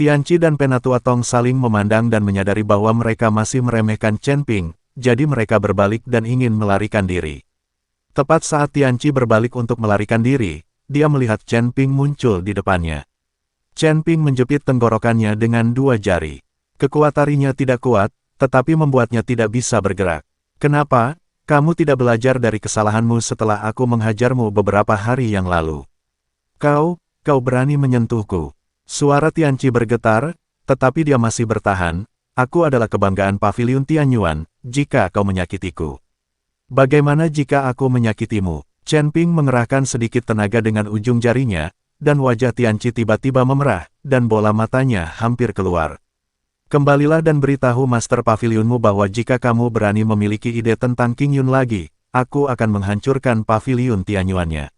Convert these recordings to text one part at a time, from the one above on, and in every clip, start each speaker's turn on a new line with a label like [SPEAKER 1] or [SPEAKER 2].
[SPEAKER 1] Tianqi dan Penatua Tong saling memandang dan menyadari bahwa mereka masih meremehkan Chen Ping, jadi mereka berbalik dan ingin melarikan diri. Tepat saat Tianqi berbalik untuk melarikan diri, dia melihat Chen Ping muncul di depannya. Chen Ping menjepit tenggorokannya dengan dua jari. Kekuatannya tidak kuat, tetapi membuatnya tidak bisa bergerak. Kenapa? Kamu tidak belajar dari kesalahanmu setelah aku menghajarmu beberapa hari yang lalu. Kau berani menyentuhku. Suara Tianqi bergetar, tetapi dia masih bertahan. Aku adalah kebanggaan Paviliun Tianyuan, jika kau menyakitiku. Bagaimana jika aku menyakitimu? Chen Ping mengerahkan sedikit tenaga dengan ujung jarinya, dan wajah Tianqi tiba-tiba memerah, dan bola matanya hampir keluar. Kembalilah dan beritahu Master Pavilionmu bahwa jika kamu berani memiliki ide tentang King Yun lagi, aku akan menghancurkan Paviliun Tianyuannya.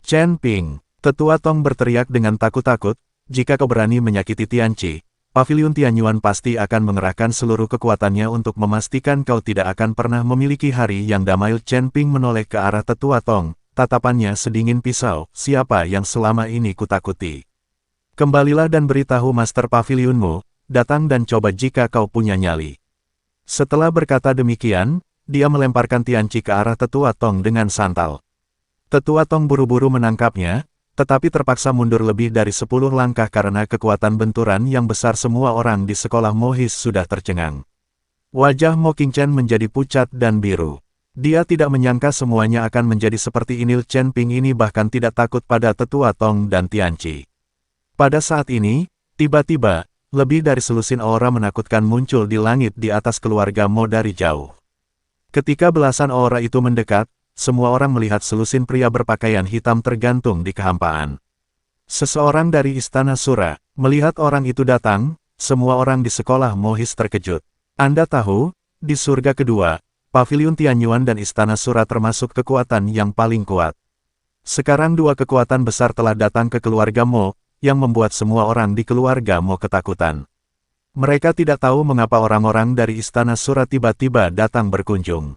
[SPEAKER 1] Chen Ping, Tetua Tong berteriak dengan takut-takut, jika kau berani menyakiti Tianqi, Paviliun Tianyuan pasti akan mengerahkan seluruh kekuatannya untuk memastikan kau tidak akan pernah memiliki hari yang damai. Chen Ping menoleh ke arah Tetua Tong, tatapannya sedingin pisau, siapa yang selama ini kutakuti. Kembalilah dan beritahu Master Pavilionmu, datang dan coba jika kau punya nyali. Setelah berkata demikian, dia melemparkan Tianqi ke arah Tetua Tong dengan santal. Tetua Tong buru-buru menangkapnya, tetapi terpaksa mundur lebih dari 10 langkah karena kekuatan benturan yang besar. Semua orang di sekolah Mohis sudah tercengang. Wajah Mo Qingchen menjadi pucat dan biru. Dia tidak menyangka semuanya akan menjadi seperti ini. Chen Ping ini bahkan tidak takut pada Tetua Tong dan Tianqi. Pada saat ini, tiba-tiba, lebih dari selusin aura menakutkan muncul di langit di atas keluarga Mo dari jauh. Ketika belasan aura itu mendekat, semua orang melihat selusin pria berpakaian hitam tergantung di kehampaan. Seseorang dari Istana Sura, melihat orang itu datang, semua orang di sekolah Mohis terkejut. Anda tahu, di surga kedua, Paviliun Tianyuan dan Istana Sura termasuk kekuatan yang paling kuat. Sekarang dua kekuatan besar telah datang ke keluarga Mo, yang membuat semua orang di keluarga Mo ketakutan. Mereka tidak tahu mengapa orang-orang dari Istana Sura tiba-tiba datang berkunjung.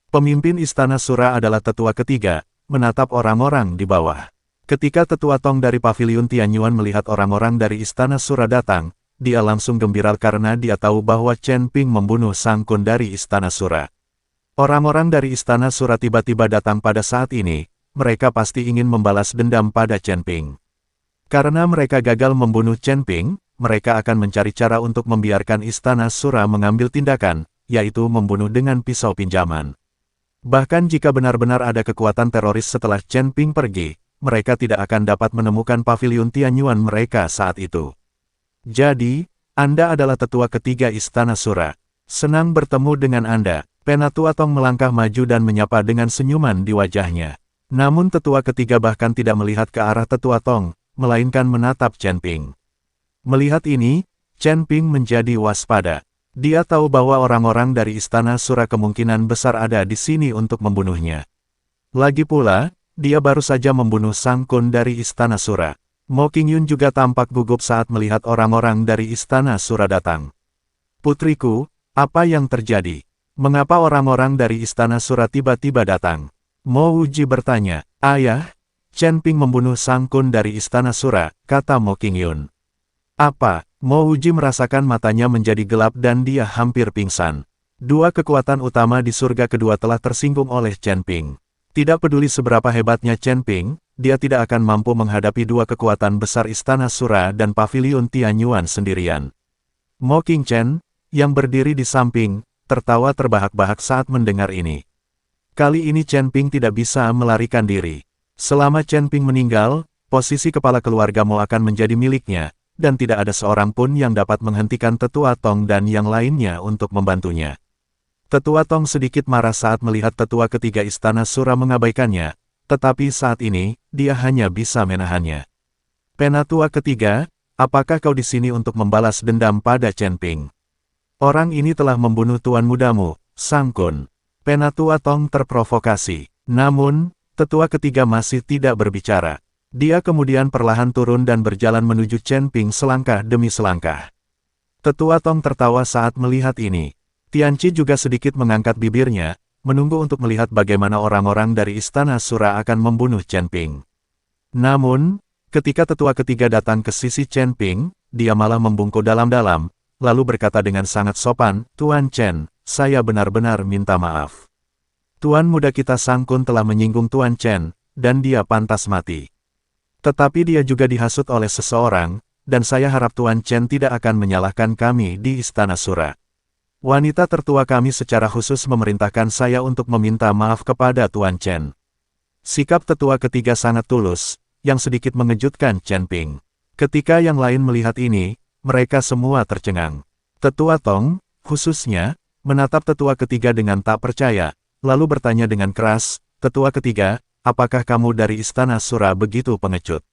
[SPEAKER 1] Pemimpin Istana Sura adalah tetua ketiga, menatap orang-orang di bawah. Ketika Tetua Tong dari Paviliun Tianyuan melihat orang-orang dari Istana Sura datang, dia langsung gembira karena dia tahu bahwa Chen Ping membunuh Sang Kun dari Istana Sura. Orang-orang dari Istana Sura tiba-tiba datang pada saat ini, mereka pasti ingin membalas dendam pada Chen Ping. Karena mereka gagal membunuh Chen Ping, mereka akan mencari cara untuk membiarkan Istana Sura mengambil tindakan, yaitu membunuh dengan pisau pinjaman. Bahkan jika benar-benar ada kekuatan teroris setelah Chen Ping pergi, mereka tidak akan dapat menemukan Paviliun Tianyuan mereka saat itu. Jadi, Anda adalah tetua ketiga Istana Sura. Senang bertemu dengan Anda. Penatua Tong melangkah maju dan menyapa dengan senyuman di wajahnya. Namun tetua ketiga bahkan tidak melihat ke arah Tetua Tong, melainkan menatap Chen Ping. Melihat ini, Chen Ping menjadi waspada. Dia tahu bahwa orang-orang dari Istana Sura kemungkinan besar ada di sini untuk membunuhnya. Lagi pula, dia baru saja membunuh Sang Kun dari Istana Sura. Mo Qingyun juga tampak gugup saat melihat orang-orang dari Istana Sura datang. Putriku, apa yang terjadi? Mengapa orang-orang dari Istana Sura tiba-tiba datang? Mo Wuji bertanya. Ayah, Chen Ping membunuh Sang Kun dari Istana Sura, kata Mo Qingyun. Apa? Mo Wuji merasakan matanya menjadi gelap dan dia hampir pingsan. Dua kekuatan utama di surga kedua telah tersinggung oleh Chen Ping. Tidak peduli seberapa hebatnya Chen Ping, dia tidak akan mampu menghadapi dua kekuatan besar Istana Sura dan Paviliun Tianyuan sendirian. Mo Qingchen, yang berdiri di samping, tertawa terbahak-bahak saat mendengar ini. Kali ini Chen Ping tidak bisa melarikan diri. Selama Chen Ping meninggal, posisi kepala keluarga Mo akan menjadi miliknya, dan tidak ada seorang pun yang dapat menghentikan Tetua Tong dan yang lainnya untuk membantunya. Tetua Tong sedikit marah saat melihat tetua ketiga Istana Sura mengabaikannya, tetapi saat ini, dia hanya bisa menahannya. Penatua ketiga, apakah kau di sini untuk membalas dendam pada Chen Ping? Orang ini telah membunuh tuan mudamu, Sang Kun. Penatua Tong terprovokasi. Namun, tetua ketiga masih tidak berbicara. Dia kemudian perlahan turun dan berjalan menuju Chen Ping selangkah demi selangkah. Tetua Tong tertawa saat melihat ini. Tianqi juga sedikit mengangkat bibirnya, menunggu untuk melihat bagaimana orang-orang dari Istana Sura akan membunuh Chen Ping. Namun, ketika tetua ketiga datang ke sisi Chen Ping, dia malah membungkuk dalam-dalam, lalu berkata dengan sangat sopan, "Tuan Chen, saya benar-benar minta maaf. Tuan muda kita Sang Kun telah menyinggung Tuan Chen, dan dia pantas mati. Tetapi dia juga dihasut oleh seseorang, dan saya harap Tuan Chen tidak akan menyalahkan kami di Istana Sura. Wanita tertua kami secara khusus memerintahkan saya untuk meminta maaf kepada Tuan Chen." Sikap tetua ketiga sangat tulus, yang sedikit mengejutkan Chen Ping. Ketika yang lain melihat ini, mereka semua tercengang. Tetua Tong, khususnya, menatap tetua ketiga dengan tak percaya, lalu bertanya dengan keras, "Tetua ketiga, apakah kamu dari Istana Sura begitu pengecut?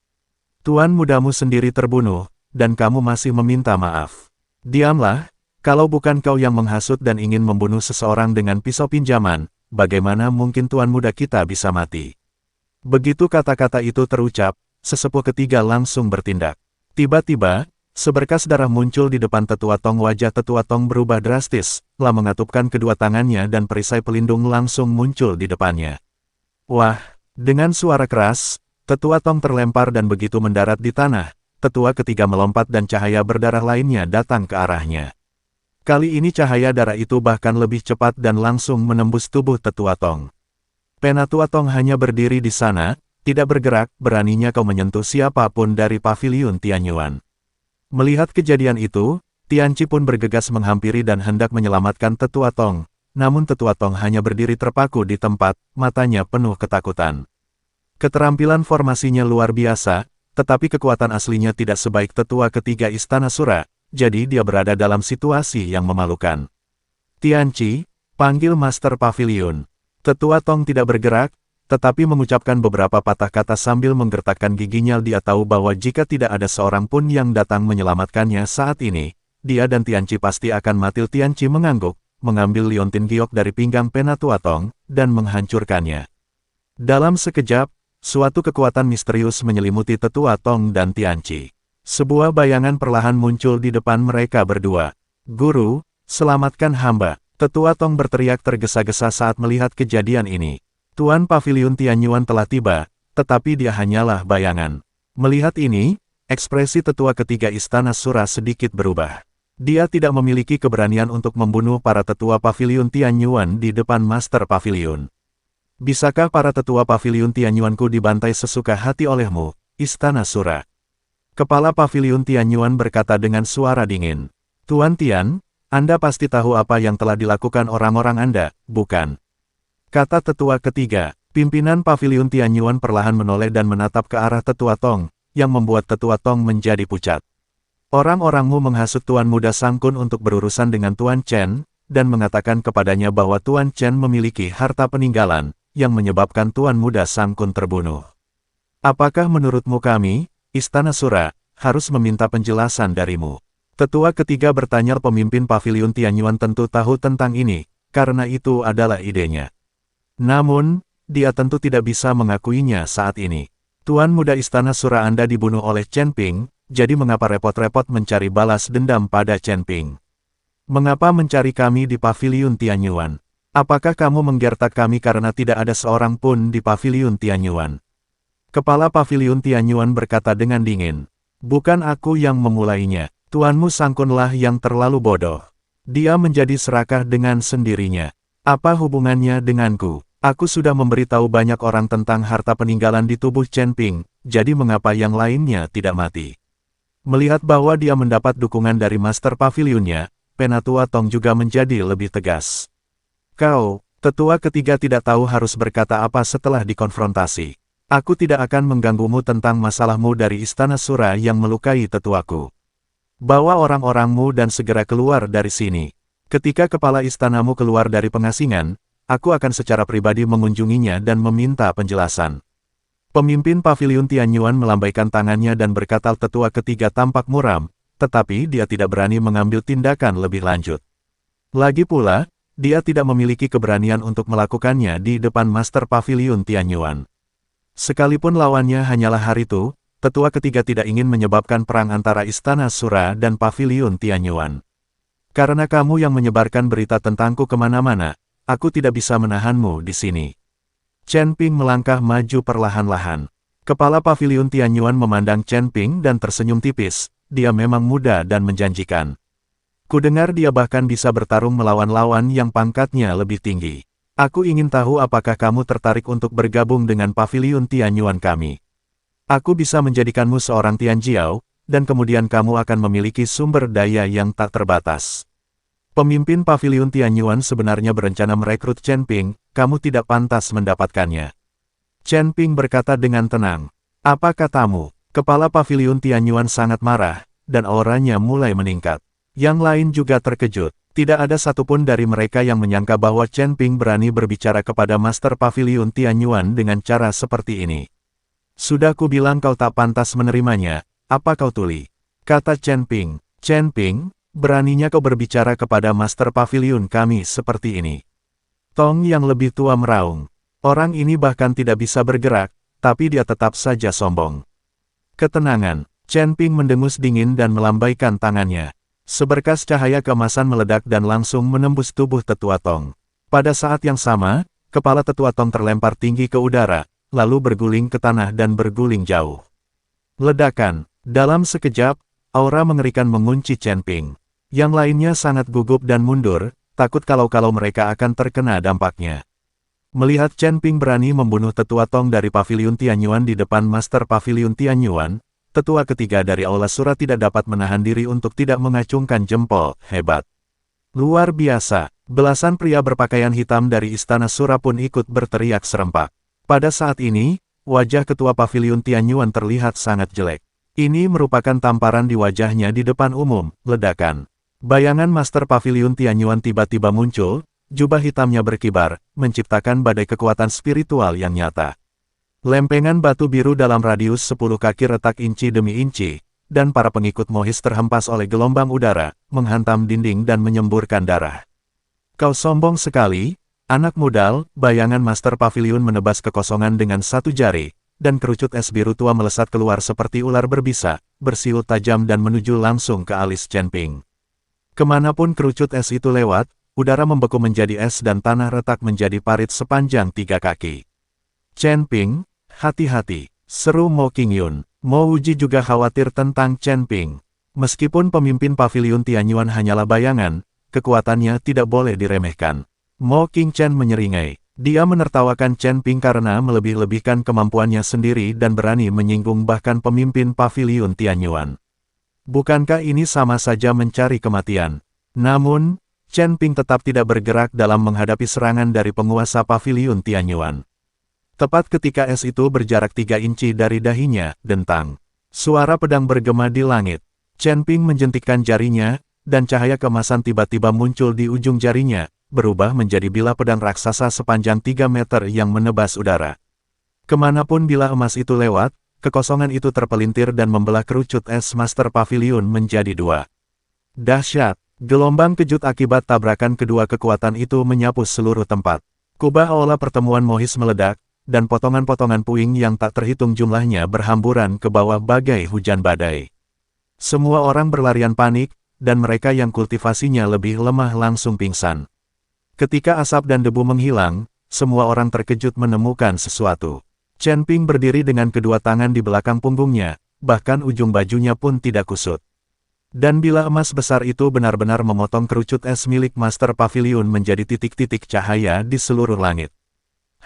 [SPEAKER 1] Tuan mudamu sendiri terbunuh, dan kamu masih meminta maaf. Diamlah, kalau bukan kau yang menghasut dan ingin membunuh seseorang dengan pisau pinjaman, bagaimana mungkin tuan muda kita bisa mati?" Begitu kata-kata itu terucap, sesepuh ketiga langsung bertindak. Tiba-tiba, seberkas darah muncul di depan tetua Tong. Wajah tetua Tong berubah drastis, lalu mengatupkan kedua tangannya dan perisai pelindung langsung muncul di depannya. Wah, dengan suara keras, tetua Tong terlempar dan begitu mendarat di tanah, tetua ketiga melompat dan cahaya berdarah lainnya datang ke arahnya. Kali ini cahaya darah itu bahkan lebih cepat dan langsung menembus tubuh tetua Tong. Penatua Tong hanya berdiri di sana, tidak bergerak. "Beraninya kau menyentuh siapapun dari paviliun Tianyuan." Melihat kejadian itu, Tianci pun bergegas menghampiri dan hendak menyelamatkan tetua Tong, namun tetua Tong hanya berdiri terpaku di tempat, matanya penuh ketakutan. Keterampilan formasinya luar biasa, tetapi kekuatan aslinya tidak sebaik tetua ketiga Istana Sura, jadi dia berada dalam situasi yang memalukan. "Tianci, panggil Master Pavilion." Tetua Tong tidak bergerak, tetapi mengucapkan beberapa patah kata sambil menggertakkan giginya. Dia tahu bahwa jika tidak ada seorang pun yang datang menyelamatkannya saat ini, dia dan Tianci pasti akan mati. Tianci mengangguk, mengambil liontin giok dari pinggang Penatua Tong, dan menghancurkannya. Dalam sekejap, suatu kekuatan misterius menyelimuti tetua Tong dan Tianci. Sebuah bayangan perlahan muncul di depan mereka berdua. "Guru, selamatkan hamba!" Tetua Tong berteriak tergesa-gesa saat melihat kejadian ini. Tuan Paviliun Tianyuan telah tiba, tetapi dia hanyalah bayangan. Melihat ini, ekspresi tetua ketiga Istana Sura sedikit berubah. Dia tidak memiliki keberanian untuk membunuh para tetua Paviliun Tianyuan di depan Master Paviliun. "Bisakah para tetua Paviliun Tianyuanku dibantai sesuka hati olehmu, Istana Sura?" Kepala Paviliun Tianyuan berkata dengan suara dingin. "Tuan Tian, Anda pasti tahu apa yang telah dilakukan orang-orang Anda, bukan?" Kata tetua ketiga. Pimpinan Paviliun Tianyuan perlahan menoleh dan menatap ke arah tetua Tong, yang membuat tetua Tong menjadi pucat. "Orang-orangmu menghasut Tuan Muda Sang Kun untuk berurusan dengan Tuan Chen, dan mengatakan kepadanya bahwa Tuan Chen memiliki harta peninggalan, yang menyebabkan Tuan Muda Sang Kun terbunuh. Apakah menurutmu kami, Istana Sura, harus meminta penjelasan darimu?" Tetua ketiga bertanya. Pemimpin Paviliun Tianyuan tentu tahu tentang ini, karena itu adalah idenya. Namun, dia tentu tidak bisa mengakuinya saat ini. "Tuan Muda Istana Sura Anda dibunuh oleh Chen Ping, jadi mengapa repot-repot mencari balas dendam pada Chen Ping? Mengapa mencari kami di Paviliun Tianyuan? Apakah kamu menggertak kami karena tidak ada seorang pun di Paviliun Tianyuan?" Kepala Paviliun Tianyuan berkata dengan dingin. "Bukan aku yang memulainya. Tuanmu Sang Kunlah yang terlalu bodoh. Dia menjadi serakah dengan sendirinya. Apa hubungannya denganku? Aku sudah memberitahu banyak orang tentang harta peninggalan di tubuh Chen Ping, jadi mengapa yang lainnya tidak mati?" Melihat bahwa dia mendapat dukungan dari Master Pavilionnya, Penatua Tong juga menjadi lebih tegas. "Kau, tetua ketiga tidak tahu harus berkata apa setelah dikonfrontasi. Aku tidak akan mengganggumu tentang masalahmu dari Istana Sura yang melukai tetuaku. Bawa orang-orangmu dan segera keluar dari sini. Ketika kepala istanamu keluar dari pengasingan, aku akan secara pribadi mengunjunginya dan meminta penjelasan." Pemimpin Paviliun Tianyuan melambaikan tangannya dan berkata. Tetua ketiga tampak muram, tetapi dia tidak berani mengambil tindakan lebih lanjut. Lagi pula, dia tidak memiliki keberanian untuk melakukannya di depan Master Paviliun Tianyuan. Sekalipun lawannya hanyalah Haritu, tetua ketiga tidak ingin menyebabkan perang antara Istana Sura dan Paviliun Tianyuan. "Karena kamu yang menyebarkan berita tentangku kemana-mana, aku tidak bisa menahanmu di sini." Chen Ping melangkah maju perlahan-lahan. Kepala Paviliun Tianyuan memandang Chen Ping dan tersenyum tipis, dia memang muda dan menjanjikan. Kudengar dia bahkan bisa bertarung melawan lawan yang pangkatnya lebih tinggi. Aku ingin tahu apakah kamu tertarik untuk bergabung dengan Paviliun Tianyuan kami. Aku bisa menjadikanmu seorang Tianjiao, dan kemudian kamu akan memiliki sumber daya yang tak terbatas. Pemimpin Paviliun Tianyuan sebenarnya berencana merekrut Chen Ping, kamu tidak pantas mendapatkannya. Chen Ping berkata dengan tenang. Apa katamu? Kepala Paviliun Tianyuan sangat marah, dan auranya mulai meningkat. Yang lain juga terkejut. Tidak ada satupun dari mereka yang menyangka bahwa Chen Ping berani berbicara kepada Master Paviliun Tianyuan dengan cara seperti ini. Sudah kubilang kau tak pantas menerimanya, apa kau tuli? Kata Chen Ping. Chen Ping, beraninya kau berbicara kepada Master Paviliun kami seperti ini. Tong yang lebih tua meraung. Orang ini bahkan tidak bisa bergerak, tapi dia tetap saja sombong. Ketenangan, Chen Ping mendengus dingin dan melambaikan tangannya. Seberkas cahaya keemasan meledak dan langsung menembus tubuh Tetua Tong. Pada saat yang sama, kepala Tetua Tong terlempar tinggi ke udara, lalu berguling ke tanah dan berguling jauh. Ledakan, dalam sekejap, aura mengerikan mengunci Chen Ping. Yang lainnya sangat gugup dan mundur, takut kalau mereka akan terkena dampaknya. Melihat Chen Ping berani membunuh Tetua Tong dari Paviliun Tianyuan di depan Master Paviliun Tianyuan, Tetua ketiga dari Aula Sura tidak dapat menahan diri untuk tidak mengacungkan jempol. Hebat. Luar biasa. Belasan pria berpakaian hitam dari Istana Sura pun ikut berteriak serempak. Pada saat ini, wajah Ketua Paviliun Tianyuan terlihat sangat jelek. Ini merupakan tamparan di wajahnya di depan umum. Ledakan. Bayangan Master Paviliun Tianyuan tiba-tiba muncul, jubah hitamnya berkibar, menciptakan badai kekuatan spiritual yang nyata. Lempengan batu biru dalam radius 10 kaki retak inci demi inci, dan para pengikut Mohis terhempas oleh gelombang udara, menghantam dinding dan menyemburkan darah. Kau sombong sekali, anak mudal, bayangan Master Paviliun menebas kekosongan dengan satu jari, dan kerucut es biru tua melesat keluar seperti ular berbisa, bersiul tajam dan menuju langsung ke alis Chen Ping. Kemanapun kerucut es itu lewat, udara membeku menjadi es dan tanah retak menjadi parit sepanjang 3 kaki. Chen Ping, hati-hati, seru Mo Qingyun. Mo Wuji juga khawatir tentang Chen Ping. Meskipun pemimpin Paviliun Tianyuan hanyalah bayangan, kekuatannya tidak boleh diremehkan. Mo Qingchen menyeringai. Dia menertawakan Chen Ping karena melebih-lebihkan kemampuannya sendiri dan berani menyinggung bahkan pemimpin Paviliun Tianyuan. Bukankah ini sama saja mencari kematian? Namun, Chen Ping tetap tidak bergerak dalam menghadapi serangan dari penguasa Paviliun Tianyuan. Tepat ketika es itu berjarak 3 inci dari dahinya, dentang. Suara pedang bergema di langit. Chen Ping menjentikkan jarinya, dan cahaya keemasan tiba-tiba muncul di ujung jarinya, berubah menjadi bilah pedang raksasa sepanjang 3 meter yang menebas udara. Kemanapun bilah emas itu lewat, kekosongan itu terpelintir dan membelah kerucut es Master Paviliun menjadi 2. Dahsyat! Gelombang kejut akibat tabrakan kedua kekuatan itu menyapu seluruh tempat. Kubah aula pertemuan Mohis meledak, dan potongan-potongan puing yang tak terhitung jumlahnya berhamburan ke bawah bagai hujan badai. Semua orang berlarian panik, dan mereka yang kultivasinya lebih lemah langsung pingsan. Ketika asap dan debu menghilang, semua orang terkejut menemukan sesuatu. Chen Ping berdiri dengan kedua tangan di belakang punggungnya, bahkan ujung bajunya pun tidak kusut. Dan bilah emas besar itu benar-benar memotong kerucut es milik Master Paviliun menjadi titik-titik cahaya di seluruh langit.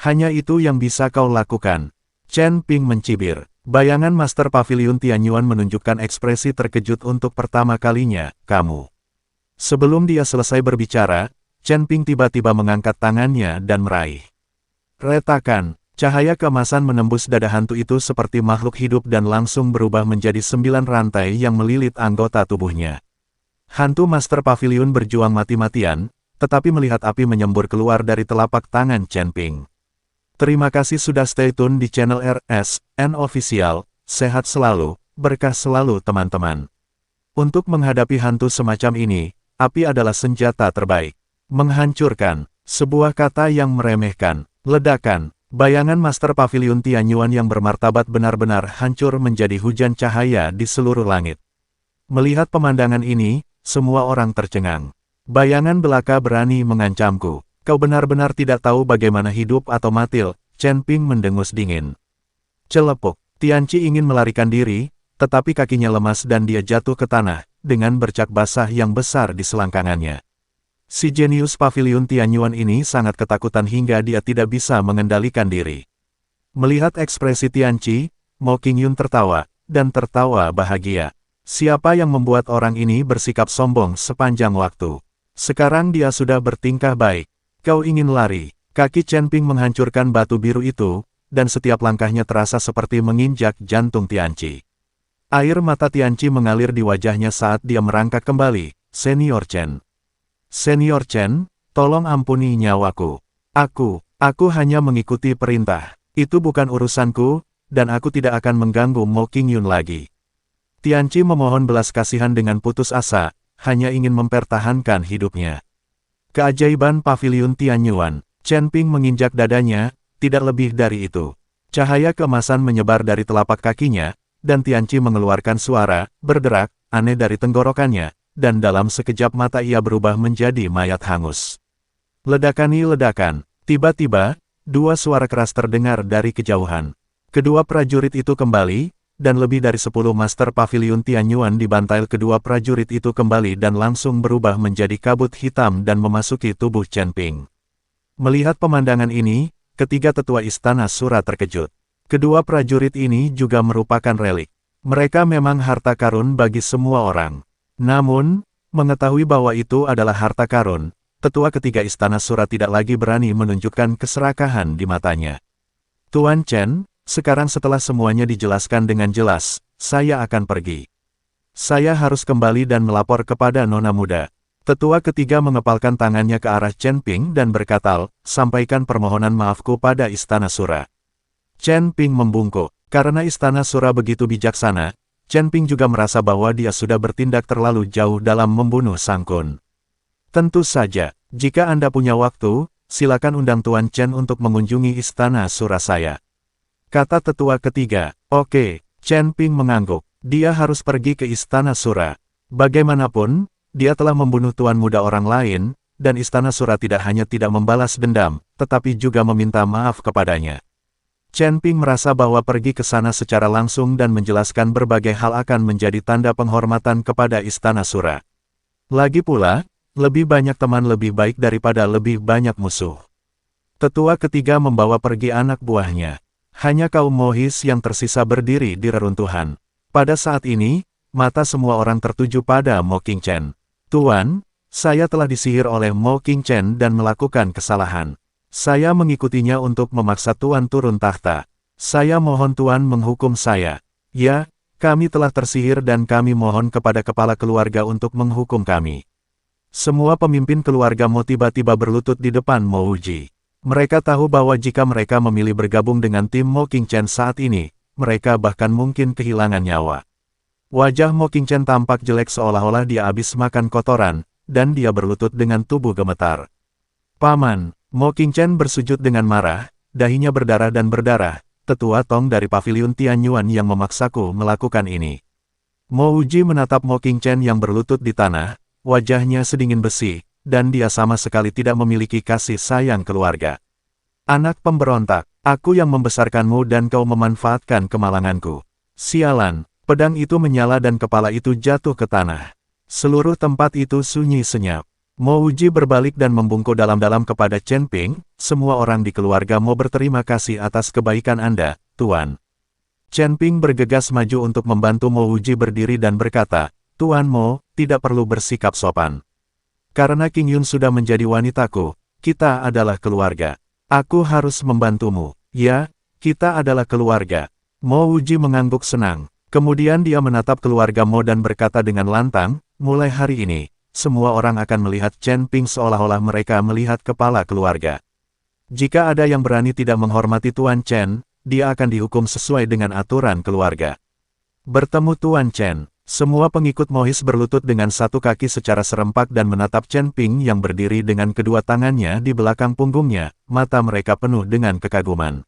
[SPEAKER 1] Hanya itu yang bisa kau lakukan. Chen Ping mencibir. Bayangan Master Paviliun Tianyuan menunjukkan ekspresi terkejut untuk pertama kalinya, kamu. Sebelum dia selesai berbicara, Chen Ping tiba-tiba mengangkat tangannya dan meraih. Retakan, cahaya keemasan menembus dada hantu itu seperti makhluk hidup dan langsung berubah menjadi 9 rantai yang melilit anggota tubuhnya. Hantu Master Paviliun berjuang mati-matian, tetapi melihat api menyembur keluar dari telapak tangan Chen Ping. Terima kasih sudah stay tune di channel RSN Official, sehat selalu, berkah selalu teman-teman. Untuk menghadapi hantu semacam ini, api adalah senjata terbaik. Menghancurkan, sebuah kata yang meremehkan, ledakan, bayangan Master Paviliun Tianyuan yang bermartabat benar-benar hancur menjadi hujan cahaya di seluruh langit. Melihat pemandangan ini, semua orang tercengang. Bayangan belaka berani mengancamku. Kau benar-benar tidak tahu bagaimana hidup atau mati, Chen Ping mendengus dingin. Celepuk, Tianqi ingin melarikan diri, tetapi kakinya lemas dan dia jatuh ke tanah, dengan bercak basah yang besar di selangkangannya. Si jenius Paviliun Tianyuan ini sangat ketakutan hingga dia tidak bisa mengendalikan diri. Melihat ekspresi Tianqi, Mo Qingyun tertawa, dan tertawa bahagia. Siapa yang membuat orang ini bersikap sombong sepanjang waktu? Sekarang dia sudah bertingkah baik. Kau ingin lari? Kaki Chen Ping menghancurkan batu biru itu, dan setiap langkahnya terasa seperti menginjak jantung Tianqi. Air mata Tianqi mengalir di wajahnya saat dia merangkak kembali. Senior Chen. Senior Chen, tolong ampuni nyawaku. Aku hanya mengikuti perintah. Itu bukan urusanku, dan aku tidak akan mengganggu Mo Qingyun lagi. Tianqi memohon belas kasihan dengan putus asa, hanya ingin mempertahankan hidupnya. Keajaiban Paviliun Tianyuan. Chen Ping menginjak dadanya, tidak lebih dari itu. Cahaya keemasan menyebar dari telapak kakinya, dan Tianqi mengeluarkan suara, berderak, aneh dari tenggorokannya, dan dalam sekejap mata ia berubah menjadi mayat hangus. Ledakan. Tiba-tiba, dua suara keras terdengar dari kejauhan. Kedua prajurit itu kembali, dan lebih dari 10 Master Paviliun Tianyuan dibantai. Kedua prajurit itu kembali dan langsung berubah menjadi kabut hitam dan memasuki tubuh Chen Ping. Melihat pemandangan ini, ketiga tetua istana Sura terkejut. Kedua prajurit ini juga merupakan relik. Mereka memang harta karun bagi semua orang. Namun, mengetahui bahwa itu adalah harta karun, tetua ketiga istana Sura tidak lagi berani menunjukkan keserakahan di matanya. Tuan Chen, sekarang setelah semuanya dijelaskan dengan jelas, saya akan pergi. Saya harus kembali dan melapor kepada Nona Muda. Tetua ketiga mengepalkan tangannya ke arah Chen Ping dan berkata, sampaikan permohonan maafku pada istana Sura. Chen Ping membungkuk. Karena istana Sura begitu bijaksana, Chen Ping juga merasa bahwa dia sudah bertindak terlalu jauh dalam membunuh Sang Kun. Tentu saja, jika Anda punya waktu, silakan undang Tuan Chen untuk mengunjungi istana Sura saya. Kata tetua ketiga. Oke, Chen Ping mengangguk. Dia harus pergi ke istana Sura. Bagaimanapun, dia telah membunuh tuan muda orang lain, dan istana Sura tidak hanya tidak membalas dendam, tetapi juga meminta maaf kepadanya. Chen Ping merasa bahwa pergi ke sana secara langsung dan menjelaskan berbagai hal akan menjadi tanda penghormatan kepada istana Sura. Lagi pula, lebih banyak teman lebih baik daripada lebih banyak musuh. Tetua ketiga membawa pergi anak buahnya. Hanya kaum Mohis yang tersisa berdiri di reruntuhan. Pada saat ini, mata semua orang tertuju pada Mo Qingchen. Tuan, saya telah disihir oleh Mo Qingchen dan melakukan kesalahan. Saya mengikutinya untuk memaksa Tuan turun tahta. Saya mohon Tuan menghukum saya. Ya, kami telah tersihir dan kami mohon kepada kepala keluarga untuk menghukum kami. Semua pemimpin keluarga Mo tiba-tiba berlutut di depan Mo Wuji. Mereka tahu bahwa jika mereka memilih bergabung dengan tim Mo Qingchen saat ini, mereka bahkan mungkin kehilangan nyawa. Wajah Mo Qingchen tampak jelek seolah-olah dia habis makan kotoran, dan dia berlutut dengan tubuh gemetar. Paman, Mo Qingchen bersujud dengan marah, dahinya berdarah dan berdarah, tetua Tong dari Paviliun Tianyuan yang memaksaku melakukan ini. Mo Wuji menatap Mo Qingchen yang berlutut di tanah, wajahnya sedingin besi, dan dia sama sekali tidak memiliki kasih sayang keluarga. Anak pemberontak, aku yang membesarkanmu dan kau memanfaatkan kemalanganku. Sialan, pedang itu menyala dan kepala itu jatuh ke tanah. Seluruh tempat itu sunyi senyap. Mo Wuji berbalik dan membungkuk dalam-dalam kepada Chen Ping, semua orang di keluarga Mo berterima kasih atas kebaikan Anda, Tuan. Chen Ping bergegas maju untuk membantu Mo Wuji berdiri dan berkata, Tuan Mo, tidak perlu bersikap sopan. Karena Qingyun sudah menjadi wanitaku, kita adalah keluarga. Aku harus membantumu. Ya, kita adalah keluarga. Mo Wuji mengangguk senang. Kemudian dia menatap keluarga Mo dan berkata dengan lantang, mulai hari ini, semua orang akan melihat Chen Ping seolah-olah mereka melihat kepala keluarga. Jika ada yang berani tidak menghormati Tuan Chen, dia akan dihukum sesuai dengan aturan keluarga. Bertemu Tuan Chen. Semua pengikut Mohis berlutut dengan satu kaki secara serempak dan menatap Chen Ping yang berdiri dengan kedua tangannya di belakang punggungnya, mata mereka penuh dengan kekaguman.